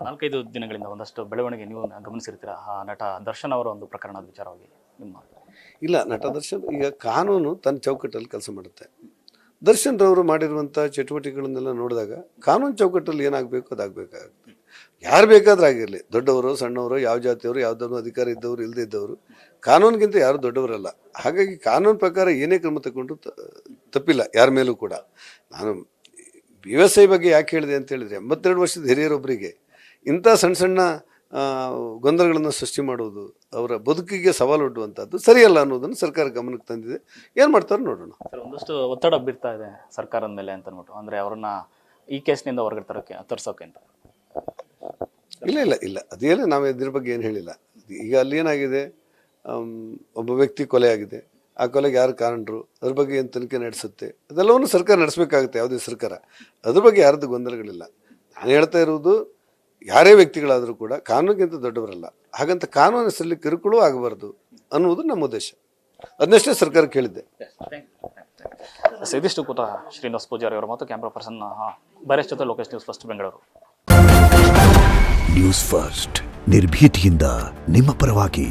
ನಾಲ್ಕೈದು ದಿನಗಳಿಂದ ಒಂದಷ್ಟು ಬೆಳವಣಿಗೆ ನೀವು ಗಮನಿಸಿರ್ತೀರ. ಆ ನಟ ದರ್ಶನ್ ಅವರ ಒಂದು ಪ್ರಕರಣದ ವಿಚಾರವಾಗಿ ನಿಮ್ಮ ಇಲ್ಲ, ನಟ ದರ್ಶನ್ ಈಗ ಕಾನೂನು ತನ್ನ ಚೌಕಟ್ಟಲ್ಲಿ ಕೆಲಸ ಮಾಡುತ್ತೆ. ದರ್ಶನ್ ರವರು ಮಾಡಿರುವಂಥ ಚಟುವಟಿಕೆಗಳನ್ನೆಲ್ಲ ನೋಡಿದಾಗ ಕಾನೂನು ಚೌಕಟ್ಟಲ್ಲಿ ಏನಾಗಬೇಕು ಅದಾಗಬೇಕಾಗುತ್ತೆ. ಯಾರು ಬೇಕಾದ್ರೂ ಆಗಿರಲಿ, ದೊಡ್ಡವರು ಸಣ್ಣವರು, ಯಾವ ಜಾತಿಯವರು, ಯಾವುದಾದ್ರು ಅಧಿಕಾರ ಇದ್ದವರು ಇಲ್ಲದೇ ಇದ್ದವರು, ಕಾನೂನಿಗಿಂತ ಯಾರು ದೊಡ್ಡವರಲ್ಲ. ಹಾಗಾಗಿ ಕಾನೂನು ಪ್ರಕಾರ ಏನೇ ಕ್ರಮ ತಗೊಂಡು ತಪ್ಪಿಲ್ಲ ಯಾರ ಮೇಲೂ ಕೂಡ. ನಾನು ವ್ಯವಸಾಯ ಬಗ್ಗೆ ಯಾಕೆ ಹೇಳಿದೆ ಅಂತ ಹೇಳಿದರೆ, 82 ವರ್ಷದ ಹಿರಿಯರೊಬ್ಬರಿಗೆ ಇಂಥ ಸಣ್ಣ ಸಣ್ಣ ಗೊಂದಲಗಳನ್ನು ಸೃಷ್ಟಿ ಮಾಡುವುದು, ಅವರ ಬದುಕಿಗೆ ಸವಾಲೊಡ್ಡುವಂಥದ್ದು ಸರಿಯಲ್ಲ ಅನ್ನೋದನ್ನು ಸರ್ಕಾರ ಗಮನಕ್ಕೆ ತಂದಿದೆ. ಏನು ಮಾಡ್ತಾರೆ ನೋಡೋಣ. ಸರ್, ಒಂದಷ್ಟು ಒತ್ತಡ ಬೀರ್ತಾ ಇದೆ ಸರ್ಕಾರದ ಮೇಲೆ ಅಂತ ಅಂದ್ಬಿಟ್ಟು, ಅಂದರೆ ಅವ್ರನ್ನ ಈ ಕೇಸ್ನಿಂದ ಹೊರಗಡೆ ತರಿಸೋಕೆ ಅಂತ. ಇಲ್ಲ ಅದೇನು ನಾವು ಇದ್ರ ಬಗ್ಗೆ ಏನು ಹೇಳಿಲ್ಲ. ಈಗ ಅಲ್ಲಿ ಏನಾಗಿದೆ, ಒಬ್ಬ ವ್ಯಕ್ತಿ ಕೊಲೆ ಆಗಿದೆ, ಆ ಕೊಲೆಗೆ ಯಾರು ಕಾರಣರು, ಅದ್ರ ಬಗ್ಗೆ ಏನು ತನಿಖೆ ನಡೆಸುತ್ತೆ, ಅದೆಲ್ಲವನ್ನು ಸರ್ಕಾರ ನಡೆಸಬೇಕಾಗುತ್ತೆ, ಯಾವುದೇ ಸರ್ಕಾರ. ಅದ್ರ ಬಗ್ಗೆ ಯಾರ್ದು ಗೊಂದಲಗಳಿಲ್ಲ. ನಾನು ಹೇಳ್ತಾ ಇರುವುದು, ಯಾರೇ ವ್ಯಕ್ತಿಗಳಾದರೂ ಕೂಡ ಕಾನೂನಿಗಿಂತ ದೊಡ್ಡವರಲ್ಲ. ಹಾಗಂತ ಕಾನೂನು ಹೆಸರಲ್ಲಿ ಕಿರುಕುಳ ಆಗಬಾರ್ದು ಅನ್ನುವುದು ನಮ್ಮ ಉದ್ದೇಶ. ಅದನ್ನಷ್ಟೇ ಸರ್ಕಾರ ಕೇಳಿದ್ದೆ. ಇದಿಷ್ಟು ಕೂತ ಶ್ರೀನಿವಾಸ್ ಪೂಜಾರಿ ಅವರು ಮತ್ತು ಕ್ಯಾಮ್ರಾ ಪರ್ಸನ್ ಬರೇಶ್ ಜೊತೆ Lokesh, news first Bengaluru. News first ನಿರ್ಭೀತಿಯಿಂದ ನಿಮ್ಮ ಪರವಾಗಿ.